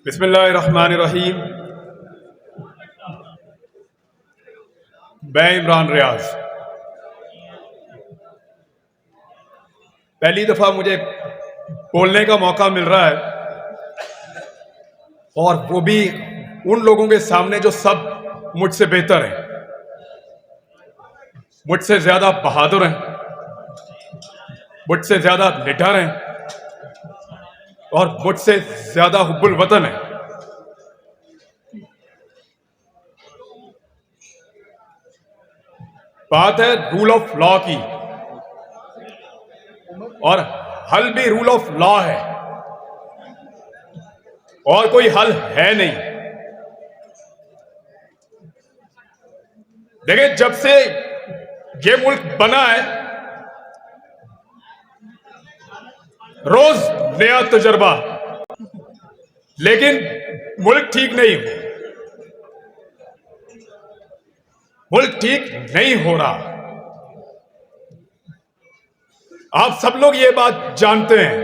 बिस्मिल्लाहिर्रहमानिर्रहीम। मैं इमरान रियाज। पहली दफा मुझे बोलने का मौका मिल रहा है और वो भी उन लोगों के सामने जो सब मुझसे बेहतर हैं, मुझसे ज्यादा बहादुर हैं, मुझसे ज्यादा निडर हैं और मुझसे ज्यादा हुब्बुल वतन है। बात है रूल ऑफ लॉ की और हल भी रूल ऑफ लॉ है और कोई हल है नहीं। देखिए, जब से ये मुल्क बना है रोज नया तजर्बा, लेकिन मुल्क ठीक नहीं हो, मुल्क ठीक नहीं हो रहा। आप सब लोग ये बात जानते हैं।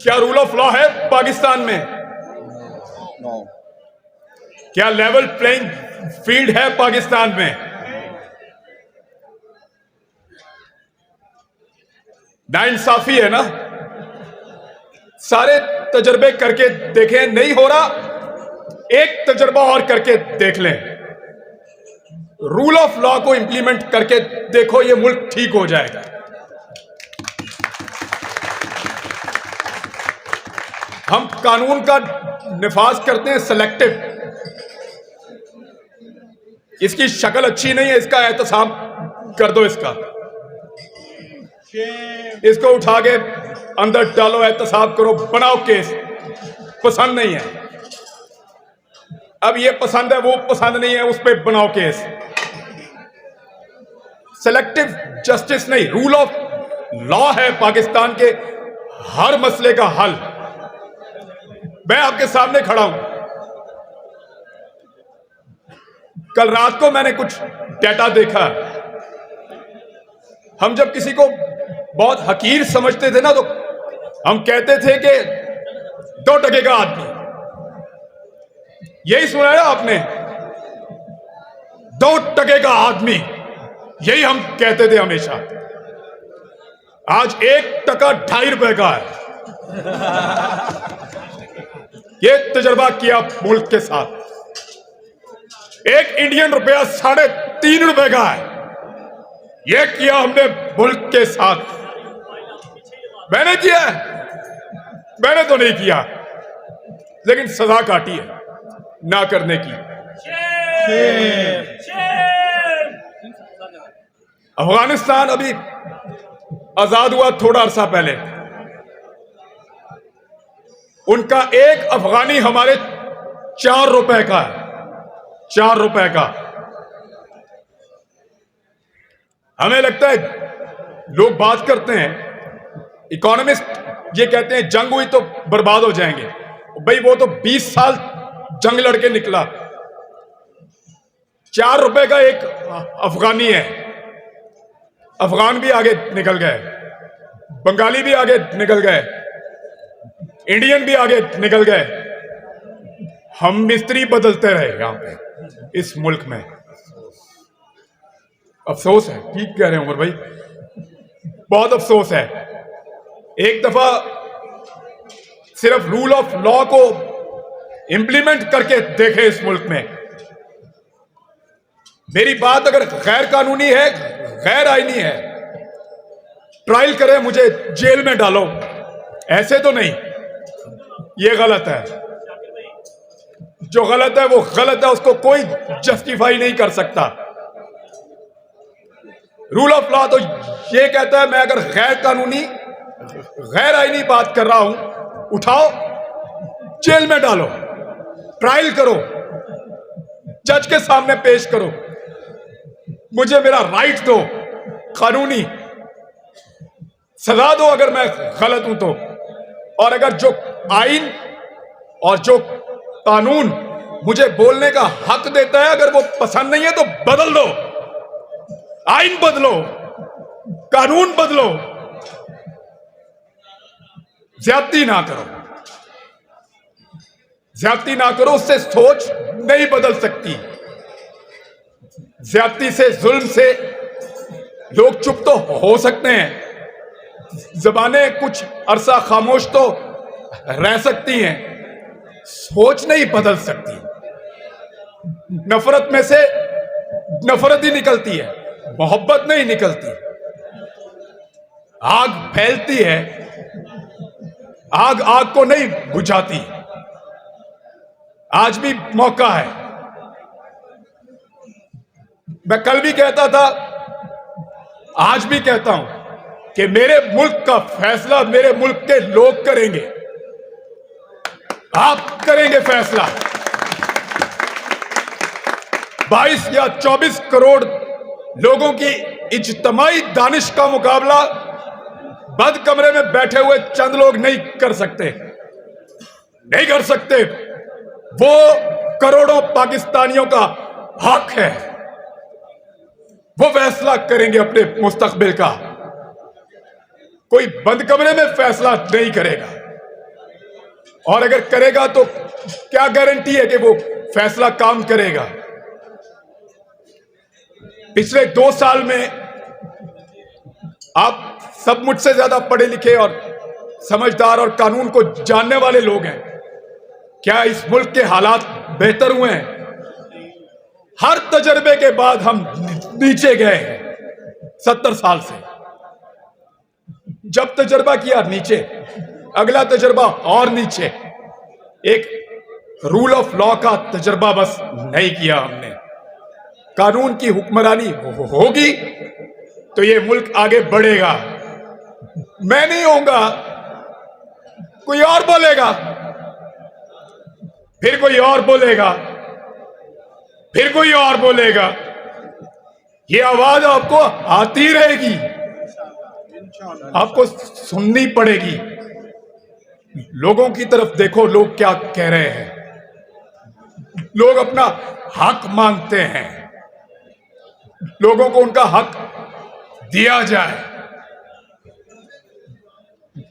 क्या रूल ऑफ लॉ है पाकिस्तान में? क्या लेवल प्लेइंग फील्ड है पाकिस्तान में? नाइंसाफी है ना। सारे तजर्बे करके देखें, नहीं हो रहा, एक तजर्बा और करके देख लें। रूल ऑफ लॉ को इंप्लीमेंट करके देखो, ये मुल्क ठीक हो जाएगा। हम कानून का निफाज करते हैं सेलेक्टिव। इसकी शक्ल अच्छी नहीं है, इसका एहतसाब कर दो। इसको उठा के अंदर डालो, एहतसाब करो, बनाओ केस। पसंद नहीं है, अब ये पसंद है, वो पसंद नहीं है, उस पर बनाओ केस। सेलेक्टिव जस्टिस नहीं, रूल ऑफ लॉ है पाकिस्तान के हर मसले का हल। मैं आपके सामने खड़ा हूं। कल रात को मैंने कुछ डेटा देखा। हम जब किसी को बहुत हकीर समझते थे ना, तो हम कहते थे कि 2 टके का आदमी। यही सुना है आपने, 2 टके का आदमी, यही हम कहते थे हमेशा। आज 1 टका 2.5 रुपए का है। ये तजर्बा किया मुल्क के साथ। 1 इंडियन रुपया 3.5 रुपए का है। ये किया हमने मुल्क के साथ। मैंने किया है? मैंने तो नहीं किया, लेकिन सजा काटी है ना करने की। अफगानिस्तान अभी आजाद हुआ थोड़ा अरसा पहले। उनका 1 अफगानी हमारे 4 रुपए का है। 4 रुपए का। हमें लगता है, लोग बात करते हैं, इकोनॉमिस्ट ये कहते हैं जंग हुई तो बर्बाद हो जाएंगे। भाई, वो तो 20 साल जंग लड़के निकला। 4 रुपए का 1 अफगानी है। अफगान भी आगे निकल गए, बंगाली भी आगे निकल गए, इंडियन भी आगे निकल गए। हम मिस्त्री बदलते रहे यहां पे इस मुल्क में। अफसोस है। ठीक कह रहे हैं उमर भाई, बहुत अफसोस है। एक दफा सिर्फ रूल ऑफ लॉ को इंप्लीमेंट करके देखे इस मुल्क में। मेरी बात अगर गैर कानूनी है, गैर आईनी है, ट्रायल करें, मुझे जेल में डालो। ऐसे तो नहीं, ये गलत है। जो गलत है वो गलत है, उसको कोई जस्टिफाई नहीं कर सकता। रूल ऑफ लॉ तो ये कहता है, मैं अगर गैर कानूनी, गैर आईनी बात कर रहा हूं, उठाओ, जेल में डालो, ट्रायल करो, जज के सामने पेश करो, मुझे मेरा राइट दो, कानूनी सजा दो अगर मैं गलत हूं तो। और अगर जो आइन और जो कानून मुझे बोलने का हक देता है, अगर वो पसंद नहीं है तो बदल दो। आइन बदलो, कानून बदलो, ज्यादती ना करो। ज्यादती ना करो, उससे सोच नहीं बदल सकती। ज्यादती से, जुल्म से लोग चुप तो हो सकते हैं, जबानें कुछ अरसा खामोश तो रह सकती हैं, सोच नहीं बदल सकती। नफरत में से नफरत ही निकलती है, मोहब्बत नहीं निकलती। आग फैलती है, आग आग को नहीं बुझाती। आज भी मौका है। मैं कल भी कहता था, आज भी कहता हूं कि मेरे मुल्क का फैसला मेरे मुल्क के लोग करेंगे। आप करेंगे फैसला। 22 या 24 करोड़ लोगों की इज्तिमाई दानिश का मुकाबला बंद कमरे में बैठे हुए चंद लोग नहीं कर सकते, नहीं कर सकते। वो करोड़ों पाकिस्तानियों का हक है, वो फैसला करेंगे अपने मुस्तकबिल का। कोई बंद कमरे में फैसला नहीं करेगा, और अगर करेगा तो क्या गारंटी है कि वो फैसला काम करेगा। पिछले 2 साल में आप सब मुझसे ज्यादा पढ़े लिखे और समझदार और कानून को जानने वाले लोग हैं। क्या इस मुल्क के हालात बेहतर हुए हैं? हर तजर्बे के बाद हम नीचे गए हैं। 70 साल से जब तजर्बा किया नीचे, अगला तजर्बा और नीचे। एक रूल ऑफ लॉ का तजर्बा बस नहीं किया हमने। कानून की हुक्मरानी होगी तो ये मुल्क आगे बढ़ेगा। मैं नहीं होऊंगा, कोई और बोलेगा, फिर कोई और बोलेगा, फिर कोई और बोलेगा। ये आवाज आपको आती रहेगी, आपको सुननी पड़ेगी। लोगों की तरफ देखो, लोग क्या कह रहे हैं। लोग अपना हक मांगते हैं, लोगों को उनका हक दिया जाए।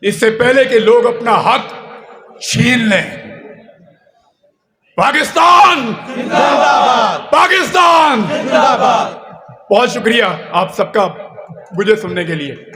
इससे पहले कि लोग अपना हक छीन लें। पाकिस्तान जिंदाबाद, पाकिस्तान जिंदाबाद। बहुत शुक्रिया आप सबका मुझे सुनने के लिए।